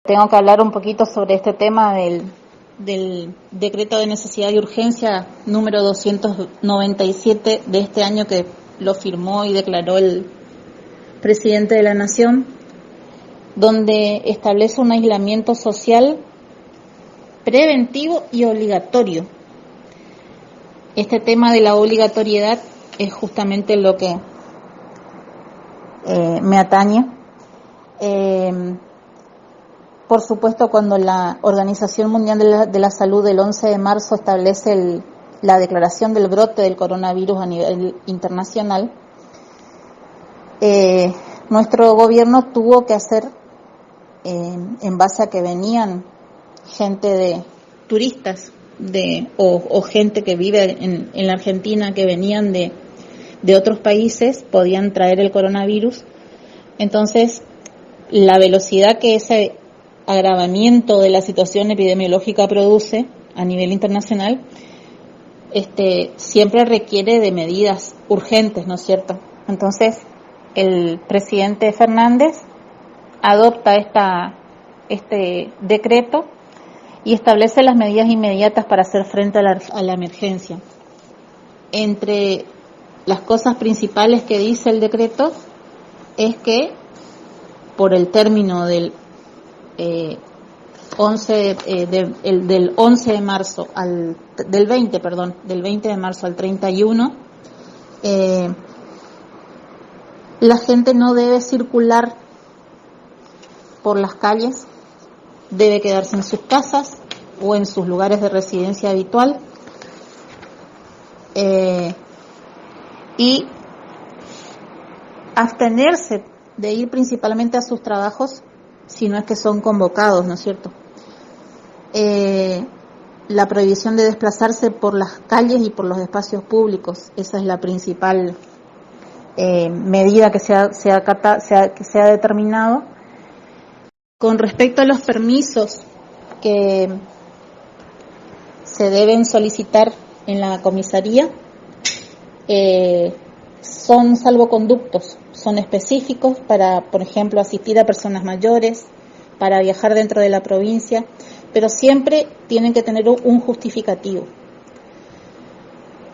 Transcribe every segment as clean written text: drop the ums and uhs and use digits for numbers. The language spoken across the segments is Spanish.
Tengo que hablar un poquito sobre este tema del decreto de necesidad y urgencia número 297 de este año, que lo firmó y declaró el presidente de la Nación, donde establece un aislamiento social preventivo y obligatorio. Este tema de la obligatoriedad es justamente lo que me atañe. Por supuesto, cuando la Organización Mundial de la Salud el 11 de marzo establece la declaración del brote del coronavirus a nivel internacional, nuestro gobierno tuvo que hacer, en base a que venían gente de turistas o gente que vive en la Argentina, que venían de otros países, podían traer el coronavirus. Entonces, la velocidad que ese agravamiento de la situación epidemiológica produce a nivel internacional, siempre requiere de medidas urgentes, ¿no es cierto? Entonces, el presidente Fernández adopta este decreto y establece las medidas inmediatas para hacer frente a la emergencia. Entre las cosas principales que dice el decreto es que por el término del 11 de marzo del 20 de marzo al 31, la gente no debe circular por las calles, debe quedarse en sus casas o en sus lugares de residencia habitual, y abstenerse de ir principalmente a sus trabajos si no es que son convocados, ¿no es cierto? La prohibición de desplazarse por las calles y por los espacios públicos, esa es la principal medida que se ha determinado. Con respecto a los permisos que se deben solicitar en la comisaría, son salvoconductos, son específicos para, por ejemplo, asistir a personas mayores, para viajar dentro de la provincia, pero siempre tienen que tener un justificativo.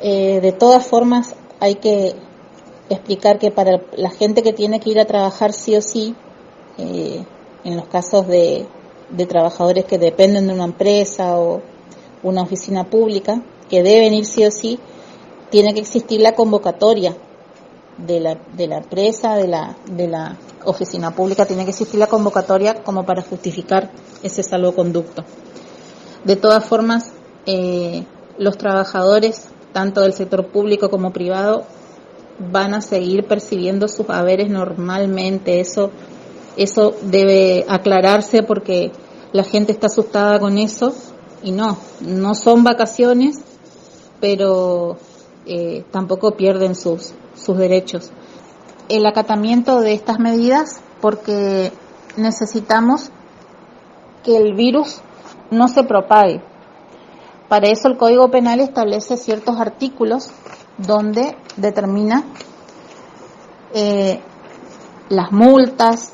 De todas formas, hay que explicar que para la gente que tiene que ir a trabajar sí o sí, en los casos de trabajadores que dependen de una empresa o una oficina pública, que deben ir sí o sí, tiene que existir la convocatoria de la empresa, de la oficina pública, tiene que existir la convocatoria como para justificar ese salvoconducto. De todas formas, los trabajadores, tanto del sector público como privado, van a seguir percibiendo sus haberes normalmente. Eso debe aclararse, porque la gente está asustada con eso, y no son vacaciones, pero tampoco pierden sus derechos. El acatamiento de estas medidas, porque necesitamos que el virus no se propague. Para eso el Código Penal establece ciertos artículos donde determina las multas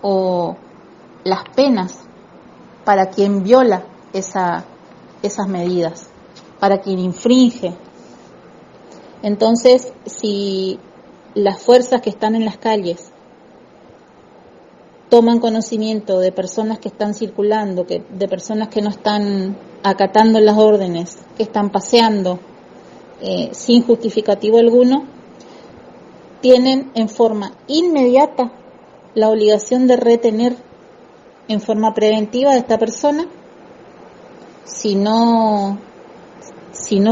o las penas para quien viola esas medidas, para quien infringe. Entonces, si las fuerzas que están en las calles toman conocimiento de personas que están circulando, de personas que no están acatando las órdenes, que están paseando sin justificativo alguno, tienen en forma inmediata la obligación de retener en forma preventiva a esta persona. Si no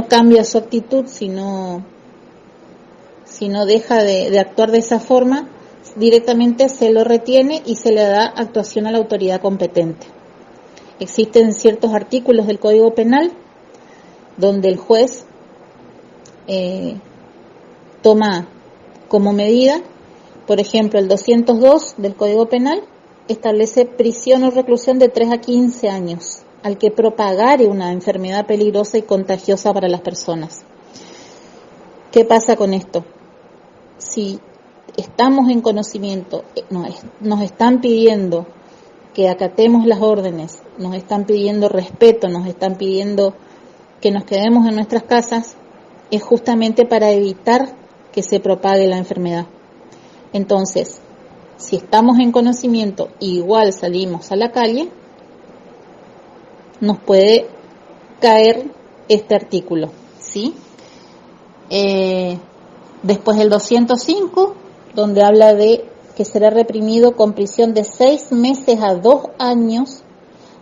cambia su actitud, si no deja de actuar de esa forma, directamente se lo retiene y se le da actuación a la autoridad competente. Existen ciertos artículos del Código Penal donde el juez toma como medida, por ejemplo, el 202 del Código Penal establece prisión o reclusión de 3 a 15 años al que propagare una enfermedad peligrosa y contagiosa para las personas. ¿Qué pasa con esto? Si estamos en conocimiento, nos están pidiendo que acatemos las órdenes, nos están pidiendo respeto, nos están pidiendo que nos quedemos en nuestras casas, es justamente para evitar que se propague la enfermedad. Entonces, si estamos en conocimiento y igual salimos a la calle, nos puede caer este artículo, ¿sí? Después el 205, donde habla de que será reprimido con prisión de 6 meses a 2 años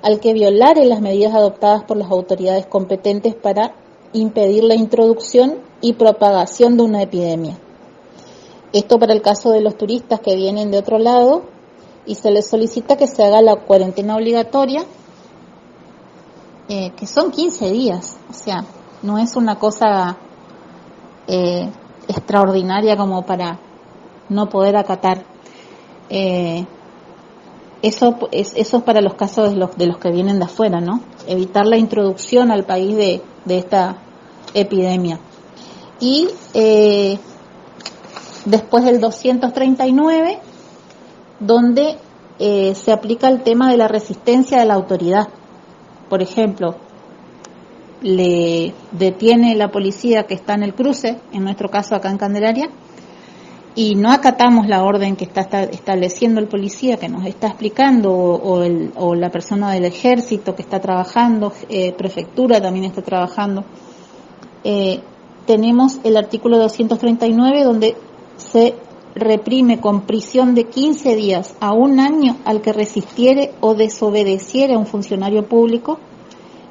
al que violare las medidas adoptadas por las autoridades competentes para impedir la introducción y propagación de una epidemia. Esto para el caso de los turistas que vienen de otro lado y se les solicita que se haga la cuarentena obligatoria, que son 15 días, o sea, no es una cosa extraordinaria como para no poder acatar. Eso es para los casos de los que vienen de afuera, ¿no? Evitar la introducción al país de esta epidemia. Y después el 239, donde se aplica el tema de la resistencia de la autoridad. Por ejemplo, le detiene la policía que está en el cruce, en nuestro caso acá en Candelaria, y no acatamos la orden que está estableciendo el policía, que nos está explicando, o la persona del ejército que está trabajando, prefectura también está trabajando. Tenemos el artículo 239, donde se reprime con prisión de 15 días a 1 año al que resistiere o desobedeciere a un funcionario público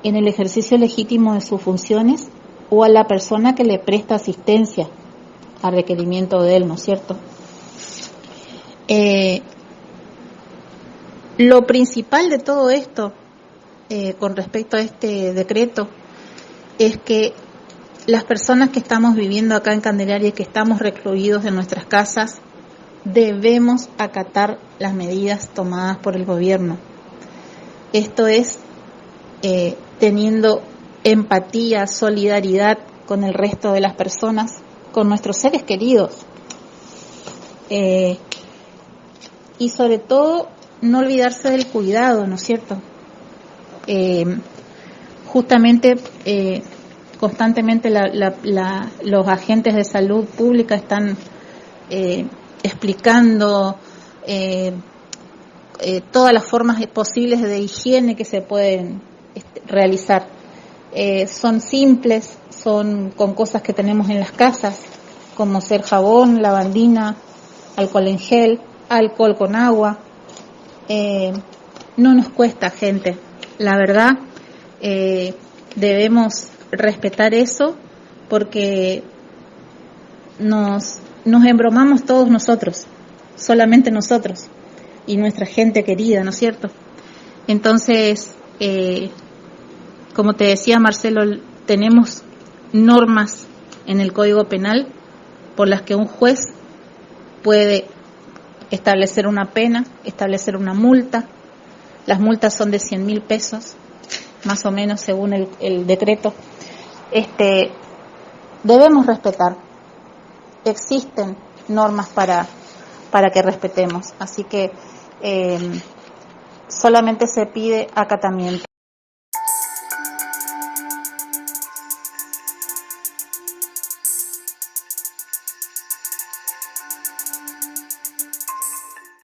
en el ejercicio legítimo de sus funciones o a la persona que le presta asistencia a requerimiento de él, ¿no es cierto? Lo principal de todo esto, con respecto a este decreto, es que las personas que estamos viviendo acá en Candelaria y que estamos recluidos en nuestras casas, debemos acatar las medidas tomadas por el gobierno. Esto es teniendo empatía, solidaridad con el resto de las personas, con nuestros seres queridos. Y sobre todo, no olvidarse del cuidado, ¿no es cierto? Justamente, constantemente los agentes de salud pública están explicando todas las formas posibles de higiene que se pueden realizar. Son simples, son con cosas que tenemos en las casas, como ser jabón, lavandina, alcohol en gel, alcohol con agua. No nos cuesta, gente, la verdad. Debemos respetar eso, porque nos embromamos todos nosotros, solamente nosotros y nuestra gente querida, ¿no es cierto? Entonces, como te decía, Marcelo, tenemos normas en el Código Penal por las que un juez puede establecer una pena, establecer una multa. Las multas son de 100.000 pesos, más o menos, según el decreto. Debemos respetar. Existen normas para que respetemos, así que solamente se pide acatamiento.